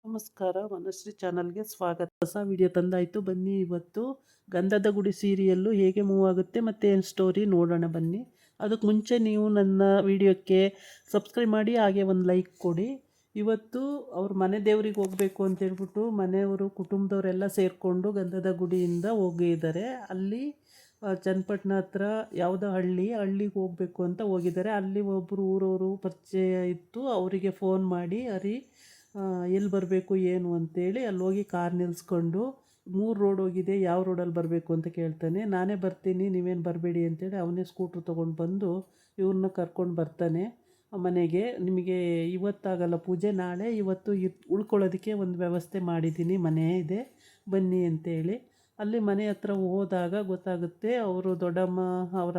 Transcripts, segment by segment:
ನಮಸ್ಕಾರ, ಮನಶ್ರೀ ಚಾನಲ್ಗೆ ಸ್ವಾಗತ. ಹೊಸ ವಿಡಿಯೋ ತಂದಾಯಿತು, ಬನ್ನಿ. ಇವತ್ತು ಗಂಧದ ಗುಡಿ ಸೀರಿಯಲ್ಲು ಹೇಗೆ ಮೂವ್ ಆಗುತ್ತೆ ಮತ್ತು ಏನು ಸ್ಟೋರಿ ನೋಡೋಣ ಬನ್ನಿ. ಅದಕ್ಕೆ ಮುಂಚೆ ನೀವು ನನ್ನ ವಿಡಿಯೋಕ್ಕೆ ಸಬ್ಸ್ಕ್ರೈಬ್ ಮಾಡಿ, ಹಾಗೆ ಒಂದು ಲೈಕ್ ಕೊಡಿ. ಇವತ್ತು ಅವ್ರ ಮನೆ ದೇವ್ರಿಗೆ ಹೋಗಬೇಕು ಅಂತೇಳ್ಬಿಟ್ಟು ಮನೆಯವರು ಕುಟುಂಬದವರೆಲ್ಲ ಸೇರಿಕೊಂಡು ಗಂಧದ ಗುಡಿಯಿಂದ ಹೋಗಿದ್ದಾರೆ. ಅಲ್ಲಿ ಚನ್ನಪಟ್ಟಣ ಹತ್ರ ಯಾವುದೋ ಹಳ್ಳಿಗೆ ಹೋಗಬೇಕು ಅಂತ ಹೋಗಿದ್ದಾರೆ. ಅಲ್ಲಿ ಒಬ್ಬರು ಊರವರು ಪರಿಚಯ ಇತ್ತು, ಅವರಿಗೆ ಫೋನ್ ಮಾಡಿ ಎಲ್ಲಿ ಬರಬೇಕು ಏನು ಅಂತೇಳಿ ಅಲ್ಲಿ ಹೋಗಿ ಕಾರ್ ನಿಲ್ಲಿಸ್ಕೊಂಡು 3 ರೋಡ್ ಹೋಗಿದೆ, ಯಾವ ರೋಡಲ್ಲಿ ಬರಬೇಕು ಅಂತ ಕೇಳ್ತಾನೆ. ನಾನೇ ಬರ್ತೀನಿ, ನೀವೇನು ಬರಬೇಡಿ ಅಂತೇಳಿ ಅವನೇ ಸ್ಕೂಟ್ರ್ ತೊಗೊಂಡು ಬಂದು ಇವ್ರನ್ನ ಕರ್ಕೊಂಡು ಬರ್ತಾನೆ ಮನೆಗೆ. ನಿಮಗೆ ಇವತ್ತಾಗಲ್ಲ ಪೂಜೆ, ನಾಳೆ ಇವತ್ತು ಉಳ್ಕೊಳ್ಳೋದಕ್ಕೆ ಒಂದು ವ್ಯವಸ್ಥೆ ಮಾಡಿದ್ದೀನಿ, ಮನೆ ಇದೆ ಬನ್ನಿ ಅಂತೇಳಿ. ಅಲ್ಲಿ ಮನೆ ಹತ್ರ ಹೋದಾಗ ಗೊತ್ತಾಗುತ್ತೆ ಅವರು ದೊಡ್ಡಮ್ಮ, ಅವರ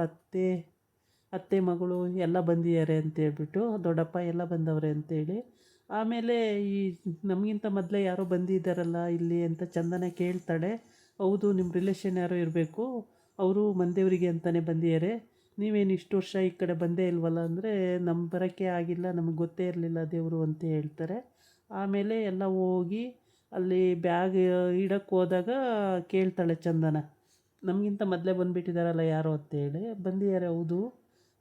ಅತ್ತೆ ಮಗಳು ಎಲ್ಲ ಬಂದಿದ್ದಾರೆ ಅಂತೇಳ್ಬಿಟ್ಟು, ದೊಡ್ಡಪ್ಪ ಎಲ್ಲ ಬಂದವ್ರೆ ಅಂತೇಳಿ. ಆಮೇಲೆ ಈ ನಮಗಿಂತ ಮೊದಲೇ ಯಾರೋ ಬಂದಿದ್ದಾರಲ್ಲ ಇಲ್ಲಿ ಅಂತ ಚಂದನ ಕೇಳ್ತಾಳೆ. ಹೌದು, ನಿಮ್ಮ ರಿಲೇಷನ್ ಯಾರೋ ಇರಬೇಕು, ಅವರು ಮಂದೇವರಿಗೆ ಅಂತಲೇ ಬಂದಿದ್ದಾರೆ, ನೀವೇನು ಇಷ್ಟು ವರ್ಷ ಈ ಕಡೆ ಬಂದೇ ಇಲ್ವಲ್ಲ ಅಂದರೆ, ನಮ್ಮ ಬರೋಕ್ಕೆ ಆಗಿಲ್ಲ, ನಮಗೆ ಗೊತ್ತೇ ಇರಲಿಲ್ಲ ದೇವರು ಅಂತ ಹೇಳ್ತಾರೆ. ಆಮೇಲೆ ಎಲ್ಲ ಹೋಗಿ ಅಲ್ಲಿ ಬ್ಯಾಗ್ ಇಡಕ್ಕೆ ಹೋದಾಗ ಕೇಳ್ತಾಳೆ ಚಂದನ, ನಮಗಿಂತ ಮೊದಲೇ ಬಂದುಬಿಟ್ಟಿದ್ದಾರಲ್ಲ ಯಾರೋ ಅಂತೇಳಿ. ಬಂದಿದ್ದಾರೆ ಹೌದು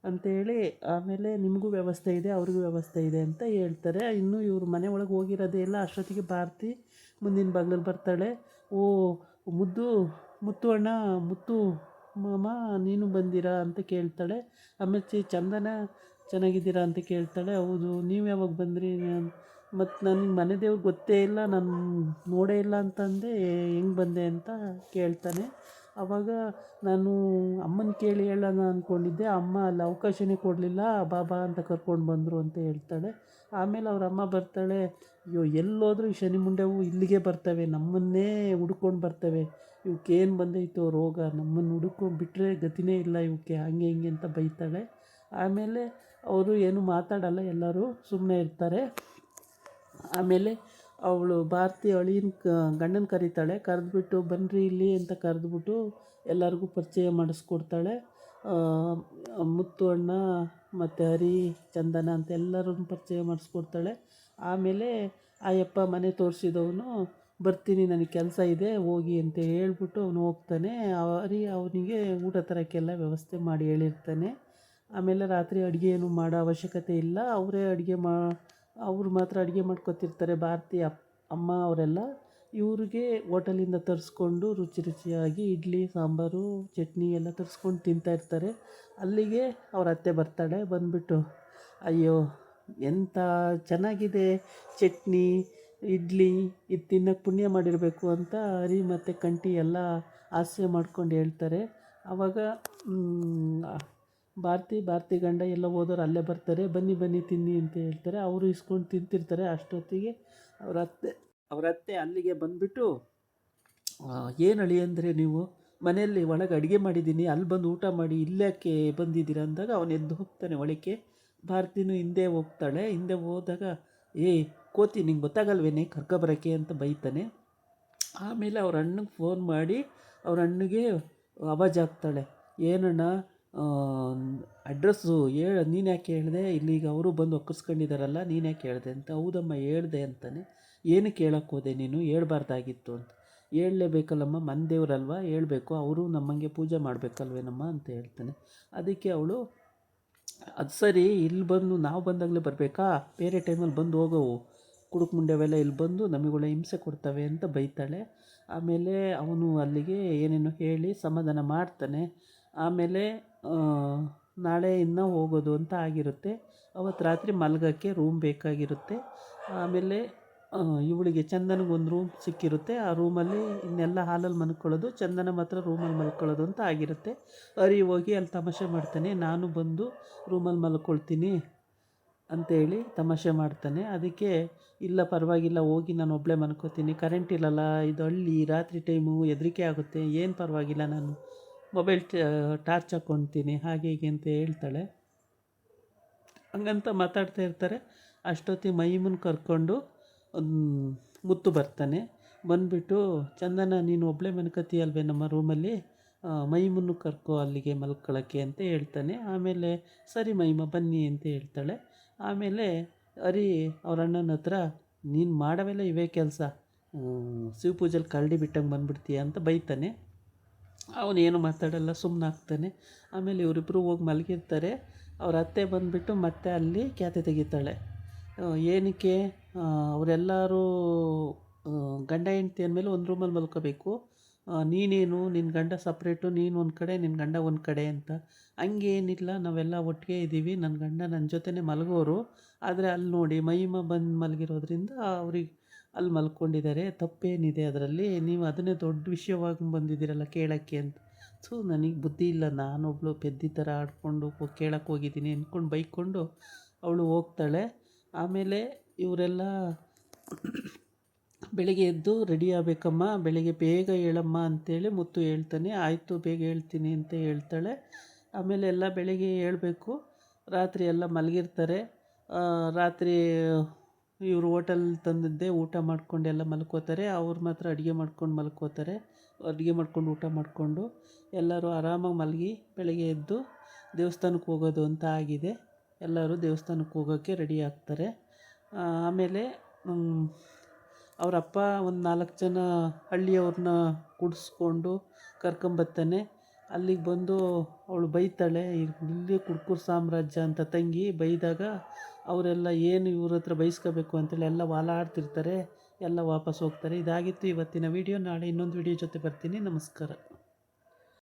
ಅಂತೇಳಿ. ಆಮೇಲೆ ನಿಮಗೂ ವ್ಯವಸ್ಥೆ ಇದೆ, ಅವ್ರಿಗೂ ವ್ಯವಸ್ಥೆ ಇದೆ ಅಂತ ಹೇಳ್ತಾರೆ. ಇನ್ನೂ ಇವರು ಮನೆ ಒಳಗೆ ಹೋಗಿರೋದೇ ಇಲ್ಲ. ಅಷ್ಟೊತ್ತಿಗೆ ಭಾರತಿ ಮುಂದಿನ ಬಾಗ್ಲಲ್ಲಿ ಬರ್ತಾಳೆ. ಓ ಮುತ್ತು ಅಣ್ಣ, ಮುತ್ತು ಮಾಮ ನೀನು ಬಂದಿರಾ ಅಂತ ಕೇಳ್ತಾಳೆ. ಆಮೇಲೆ ಚಂದನ ಚೆನ್ನಾಗಿದ್ದೀರಾ ಅಂತ ಕೇಳ್ತಾಳೆ. ಹೌದು, ನೀವು ಯಾವಾಗ ಬಂದ್ರಿ? ಮತ್ತು ನನಗೆ ಮನೆ ದೇವ್ರು ಗೊತ್ತೇ ಇಲ್ಲ, ನಾನು ನೋಡೇ ಇಲ್ಲ ಅಂತಂದೆ, ಹೆಂಗೆ ಬಂದೆ ಅಂತ ಕೇಳ್ತಾನೆ. ಆವಾಗ ನಾನು ಅಮ್ಮನ ಕೇಳಿ ಹೇಳೋಣ ಅಂದ್ಕೊಂಡಿದ್ದೆ, ಅಮ್ಮ ಅಲ್ಲಿ ಅವಕಾಶನೇ ಕೊಡಲಿಲ್ಲ, ಬಾಬಾ ಅಂತ ಕರ್ಕೊಂಡು ಬಂದರು ಅಂತ ಹೇಳ್ತಾಳೆ. ಆಮೇಲೆ ಅವ್ರ ಅಮ್ಮ ಬರ್ತಾಳೆ. ಅಯ್ಯೋ, ಎಲ್ಲೋದ್ರೂ ಈ ಶನಿ ಮುಂಡೆವು ಇಲ್ಲಿಗೆ ಬರ್ತವೆ, ನಮ್ಮನ್ನೇ ಹುಡ್ಕೊಂಡು ಬರ್ತವೆ, ಇವಕ್ಕೇನು ಬಂದೈತೋ ರೋಗ, ನಮ್ಮನ್ನು ಹುಡ್ಕೊಂಡು ಬಿಟ್ಟರೆ ಗತಿನೇ ಇಲ್ಲ ಇವಕ್ಕೆ, ಹಂಗೆ ಹಿಂಗೆ ಅಂತ ಬೈತಾಳೆ. ಆಮೇಲೆ ಅವರು ಏನು ಮಾತಾಡಲ್ಲ, ಎಲ್ಲರೂ ಸುಮ್ಮನೆ ಇರ್ತಾರೆ. ಆಮೇಲೆ ಅವಳು ಭಾರತಿ ಗಂಡನ ಕರೀತಾಳೆ. ಕರೆದ್ಬಿಟ್ಟು ಬನ್ನಿರಿ ಇಲ್ಲಿ ಅಂತ ಕರೆದ್ಬಿಟ್ಟು ಎಲ್ಲರಿಗೂ ಪರಿಚಯ ಮಾಡಿಸ್ಕೊಡ್ತಾಳೆ. ಮುತ್ತು ಅಣ್ಣ ಮತ್ತು ಹರಿ, ಚಂದನ ಅಂತ ಎಲ್ಲರನ್ನು ಪರಿಚಯ ಮಾಡಿಸ್ಕೊಡ್ತಾಳೆ. ಆಮೇಲೆ ಆಯಪ್ಪ ಮನೆ ತೋರಿಸಿದವನು, ಬರ್ತೀನಿ ನನಗೆ ಕೆಲಸ ಇದೆ ಹೋಗಿ ಅಂತ ಹೇಳ್ಬಿಟ್ಟು ಅವನು ಹೋಗ್ತಾನೆ. ಅವನಿಗೆ ಊಟ ತರೋಕ್ಕೆಲ್ಲ ವ್ಯವಸ್ಥೆ ಮಾಡಿ ಹೇಳಿರ್ತಾನೆ. ಆಮೇಲೆ ರಾತ್ರಿ ಅಡುಗೆ ಏನು ಮಾಡೋ ಅವಶ್ಯಕತೆ ಇಲ್ಲ, ಅವರೇ ಅವ್ರು ಮಾತ್ರ ಅಡುಗೆ ಮಾಡ್ಕೊತಿರ್ತಾರೆ, ಭಾರತಿ ಅಮ್ಮ ಅವರೆಲ್ಲ. ಇವ್ರಿಗೆ ಹೋಟೆಲಿಂದ ತರಿಸ್ಕೊಂಡು ರುಚಿ ರುಚಿಯಾಗಿ ಇಡ್ಲಿ ಸಾಂಬಾರು ಚಟ್ನಿ ಎಲ್ಲ ತರಿಸ್ಕೊಂಡು ತಿಂತಾಯಿರ್ತಾರೆ. ಅಲ್ಲಿಗೆ ಅವ್ರ ಅತ್ತೆ ಬರ್ತಾಳೆ. ಬಂದುಬಿಟ್ಟು, ಅಯ್ಯೋ ಎಂಥ ಚೆನ್ನಾಗಿದೆ ಚಟ್ನಿ ಇಡ್ಲಿ, ಇದು ತಿನ್ನೋಕ್ಕೆ ಪುಣ್ಯ ಮಾಡಿರಬೇಕು ಅಂತ ಹರಿ ಮತ್ತು ಕಂಠಿ ಎಲ್ಲ ಹಾಸ್ಯ ಮಾಡ್ಕೊಂಡು ಹೇಳ್ತಾರೆ. ಆವಾಗ ಭಾರತಿ ಗಂಡ ಎಲ್ಲ ಹೋದವ್ರು ಅಲ್ಲೇ ಬರ್ತಾರೆ. ಬನ್ನಿ ಬನ್ನಿ ತಿನ್ನಿ ಅಂತ ಹೇಳ್ತಾರೆ. ಅವರು ಇಸ್ಕೊಂಡು ತಿಂತಿರ್ತಾರೆ. ಅಷ್ಟೊತ್ತಿಗೆ ಅವ್ರ ಅತ್ತೆ ಅಲ್ಲಿಗೆ ಬಂದುಬಿಟ್ಟು, ಏನು ಅಳಿಯಂದರೆ ನೀವು ಮನೆಯಲ್ಲಿ ಒಳಗೆ ಅಡುಗೆ ಮಾಡಿದ್ದೀನಿ, ಅಲ್ಲಿ ಬಂದು ಊಟ ಮಾಡಿ ಇಲ್ಲಾಕೆ ಬಂದಿದ್ದೀರ ಅಂದಾಗ ಅವನು ಎದ್ದು ಹೋಗ್ತಾನೆ ಒಳಕ್ಕೆ. ಭಾರತಿನೂ ಹಿಂದೆ ಹೋಗ್ತಾಳೆ. ಹಿಂದೆ ಹೋದಾಗ, ಕೋತಿ ನಿಂಗೆ ಗೊತ್ತಾಗಲ್ವೇನೆ ಕರ್ಕೊಬರೋಕ್ಕೆ ಅಂತ ಬೈತಾನೆ. ಆಮೇಲೆ ಅವ್ರ ಅಣ್ಣಗೆ ಫೋನ್ ಮಾಡಿ ಅವ್ರ ಅಣ್ಣಗೆ ಆವಾಜ್ ಆಗ್ತಾಳೆ, ಏನಣ್ಣ ಅಡ್ರೆಸ್ಸು ನೀನು ಯಾಕೆ ಹೇಳಿದೆ, ಇಲ್ಲಿಗೆ ಅವರು ಬಂದು ಒಕ್ಕರ್ಸ್ಕೊಂಡಿದ್ದಾರಲ್ಲ, ನೀನು ಯಾಕೆ ಹೇಳಿದೆ ಅಂತ. ಹೌದಮ್ಮ ಹೇಳಿದೆ ಅಂತಾನೆ. ಏನಕ್ಕೆ ಹೇಳಕ್ಕೆ ಹೋದೆ ನೀನು, ಹೇಳ್ಬಾರ್ದಾಗಿತ್ತು ಅಂತ. ಹೇಳಲೇಬೇಕಲ್ಲಮ್ಮ, ಮನೆ ದೇವ್ರಲ್ವ, ಹೇಳಬೇಕು, ಅವರು ನಮ್ಮಂಗೆ ಪೂಜೆ ಮಾಡಬೇಕಲ್ವೇನಮ್ಮ ಅಂತ ಹೇಳ್ತಾನೆ. ಅದಕ್ಕೆ ಅವಳು, ಅದು ಸರಿ, ಇಲ್ಲಿ ಬಂದು ನಾವು ಬಂದಾಗಲೇ ಬರಬೇಕಾ, ಬೇರೆ ಟೈಮಲ್ಲಿ ಬಂದು ಹೋಗೋವು, ಕುಡುಕು ಮುಂಡೆವೆಲ್ಲ ಇಲ್ಲಿ ಬಂದು ನಮಗೆಲ್ಲ ಹಿಂಸೆ ಕೊಡ್ತವೆ ಅಂತ ಬೈತಾಳೆ. ಆಮೇಲೆ ಅವನು ಅಲ್ಲಿಗೆ ಏನೇನೋ ಹೇಳಿ ಸಮಾಧಾನ ಮಾಡ್ತಾನೆ. ಆಮೇಲೆ ನಾಳೆ ಇನ್ನೂ ಹೋಗೋದು ಅಂತ ಆಗಿರುತ್ತೆ. ಅವತ್ತು ರಾತ್ರಿ ಮಲಗೋಕ್ಕೆ ರೂಮ್ ಬೇಕಾಗಿರುತ್ತೆ. ಆಮೇಲೆ ಇವಳಿಗೆ ಚಂದನಿಗೊಂದು ರೂಮ್ ಸಿಕ್ಕಿರುತ್ತೆ. ಆ ರೂಮಲ್ಲಿ ಇನ್ನೆಲ್ಲ ಹಾಲಲ್ಲಿ ಮಲ್ಕೊಳ್ಳೋದು, ಚಂದನ ಮಾತ್ರ ರೂಮಲ್ಲಿ ಮಲ್ಕೊಳ್ಳೋದು ಅಂತ ಆಗಿರುತ್ತೆ. ಹರಿ ಹೋಗಿ ಅಲ್ಲಿ ತಮಾಷೆ ಮಾಡ್ತಾನೆ, ನಾನು ಬಂದು ರೂಮಲ್ಲಿ ಮಲ್ಕೊಳ್ತೀನಿ ಅಂತೇಳಿ ತಮಾಷೆ ಮಾಡ್ತಾನೆ. ಅದಕ್ಕೆ ಇಲ್ಲ ಪರವಾಗಿಲ್ಲ ಹೋಗಿ ನಾನು ಒಬ್ಬಳೇ ಮಲ್ಕೋತೀನಿ, ಕರೆಂಟ್ ಇಲ್ಲಲ್ಲ, ಇದು ಹಳ್ಳಿ, ರಾತ್ರಿ ಟೈಮು ಹೆದರಿಕೆ ಆಗುತ್ತೆ, ಏನು ಪರವಾಗಿಲ್ಲ, ನಾನು ಮೊಬೈಲ್ ಟಾರ್ಚ್ ಹಾಕ್ಕೊಳ್ತೀನಿ ಹಾಗೆ ಹೀಗೆ ಅಂತ ಹೇಳ್ತಾಳೆ. ಹಂಗಂತ ಮಾತಾಡ್ತಾ ಇರ್ತಾರೆ. ಅಷ್ಟೊತ್ತಿಗೆ ಮೈಮನ್ ಕರ್ಕೊಂಡು ಮುತ್ತು ಬರ್ತಾನೆ. ಬಂದುಬಿಟ್ಟು, ಚಂದನ ನೀನು ಒಬ್ಬಳೇ ಮಲ್ಕೋತೀಯಲ್ವೇ ನಮ್ಮ ರೂಮಲ್ಲಿ, ಮೈಮನ್ನು ಕರ್ಕೊ ಅಲ್ಲಿಗೆ ಮಲ್ಕೊಳ್ಳೋಕ್ಕೆ ಅಂತ ಹೇಳ್ತಾನೆ. ಆಮೇಲೆ ಸರಿ ಮೈಮ ಬನ್ನಿ ಅಂತ ಹೇಳ್ತಾಳೆ. ಆಮೇಲೆ ಹರಿ ಅವ್ರ ಅಣ್ಣನ ಹತ್ರ, ನೀನು ಮಾಡವೆಲ್ಲ ಇವೇ ಕೆಲಸ, ಶಿವ ಪೂಜೆಲಿ ಕರಡಿ ಬಿಟ್ಟಂಗೆ ಬಂದುಬಿಡ್ತೀಯ ಅಂತ ಬೈತಾನೆ. ಅವನೇನು ಮಾತಾಡಲ್ಲ, ಸುಮ್ಮನಾಗ್ತಾನೆ. ಆಮೇಲೆ ಇವರಿಬ್ಬರು ಹೋಗಿ ಮಲಗಿರ್ತಾರೆ. ಅವ್ರ ಅತ್ತೆ ಬಂದುಬಿಟ್ಟು ಮತ್ತೆ ಅಲ್ಲಿ ಕ್ಯಾತೆ ತೆಗಿತಾಳೆ. ಏನಕ್ಕೆ ಅವರೆಲ್ಲರೂ ಗಂಡ ಹೆಂಡ್ತಿ ಅಂದಮೇಲೆ ಒಂದು ರೂಮಲ್ಲಿ ಮಲ್ಕೋಬೇಕು, ನೀನೇನು ನಿನ್ನ ಗಂಡ ಸಪ್ರೇಟು, ನೀನು ಒಂದು ಕಡೆ ನಿನ್ನ ಗಂಡ ಒಂದು ಕಡೆ ಅಂತ. ಹಂಗೇನಿಲ್ಲ, ನಾವೆಲ್ಲ ಒಟ್ಟಿಗೆ ಇದ್ದೀವಿ, ನನ್ನ ಗಂಡ ನನ್ನ ಜೊತೆನೇ ಮಲಗೋರು. ಆದರೆ ಅಲ್ಲಿ ನೋಡಿ ಮಹಿಮ ಬಂದು ಮಲಗಿರೋದ್ರಿಂದ ಅವ್ರಿಗೆ ಅಲ್ಲಿ ಮಲ್ಕೊಂಡಿದ್ದಾರೆ, ತಪ್ಪೇನಿದೆ ಅದರಲ್ಲಿ? ನೀವು ಅದನ್ನೇ ದೊಡ್ಡ ವಿಷಯವಾಗಿ ಬಂದಿದ್ದೀರಲ್ಲ ಕೇಳೋಕ್ಕೆ ಅಂತ. ಸೊ ನನಗೆ ಬುದ್ಧಿ ಇಲ್ಲ, ನಾನೊಬ್ಳು ಪೆದ್ದಿ ಥರ ಆಡಿಕೊಂಡು ಕೇಳಕ್ಕೆ ಹೋಗಿದ್ದೀನಿ ಅಂದ್ಕೊಂಡು ಬೈಕೊಂಡು ಅವಳು ಹೋಗ್ತಾಳೆ. ಆಮೇಲೆ ಇವರೆಲ್ಲ ಬೆಳಿಗ್ಗೆ ಎದ್ದು ರೆಡಿ ಆಗಬೇಕಮ್ಮ, ಬೆಳಿಗ್ಗೆ ಬೇಗ ಹೇಳಮ್ಮ ಅಂತೇಳಿ ಮುತ್ತು ಹೇಳ್ತಾನೆ. ಆಯಿತು ಬೇಗ ಹೇಳ್ತೀನಿ ಅಂತ ಹೇಳ್ತಾಳೆ. ಆಮೇಲೆ ಎಲ್ಲ ಬೆಳಿಗ್ಗೆ ಹೇಳಬೇಕು. ರಾತ್ರಿ ಎಲ್ಲ ಮಲಗಿರ್ತಾರೆ. ರಾತ್ರಿ ಇವರು ಹೋಟೆಲ್ ತಂದಿದ್ದೇ ಊಟ ಮಾಡ್ಕೊಂಡು ಎಲ್ಲ ಮಲ್ಕೋತಾರೆ. ಅವ್ರು ಮಾತ್ರ ಅಡುಗೆ ಮಾಡ್ಕೊಂಡು ಮಲ್ಕೋತಾರೆ. ಅಡುಗೆ ಮಾಡ್ಕೊಂಡು ಊಟ ಮಾಡಿಕೊಂಡು ಎಲ್ಲರೂ ಆರಾಮಾಗಿ ಮಲಗಿ ಬೆಳಗ್ಗೆ ಎದ್ದು ದೇವಸ್ಥಾನಕ್ಕೆ ಹೋಗೋದು ಅಂತ ಆಗಿದೆ. ಎಲ್ಲರೂ ದೇವಸ್ಥಾನಕ್ಕೆ ಹೋಗೋಕ್ಕೆ ರೆಡಿ ಆಗ್ತಾರೆ. ಆಮೇಲೆ ಅವರಪ್ಪ ಒಂದು 4 ಜನ ಹಳ್ಳಿಯವ್ರನ್ನ ಕುಡಿಸ್ಕೊಂಡು ಕರ್ಕೊಂಬರ್ತಾನೆ. ಅಲ್ಲಿಗೆ ಬಂದು ಅವಳು ಬೈತಾಳೆ, ಇಲ್ಲಿ ಕುಡ್ಕುರ ಸಾಮ್ರಾಜ್ಯ ಅಂತ ತಂಗಿ ಬೈದಾಗ ಅವರೆಲ್ಲ ಏನು ಇವ್ರ ಹತ್ರ ಬೈಸ್ಕೋಬೇಕು ಅಂತೇಳಿ ಎಲ್ಲ ವಾಲಾಡ್ತಿರ್ತಾರೆ. ಎಲ್ಲ ವಾಪಸ್ ಹೋಗ್ತಾರೆ. ಇದಾಗಿತ್ತು ಇವತ್ತಿನ ವಿಡಿಯೋ. ನಾಳೆ ಇನ್ನೊಂದು ವಿಡಿಯೋ ಜೊತೆ ಬರ್ತೀನಿ. ನಮಸ್ಕಾರ.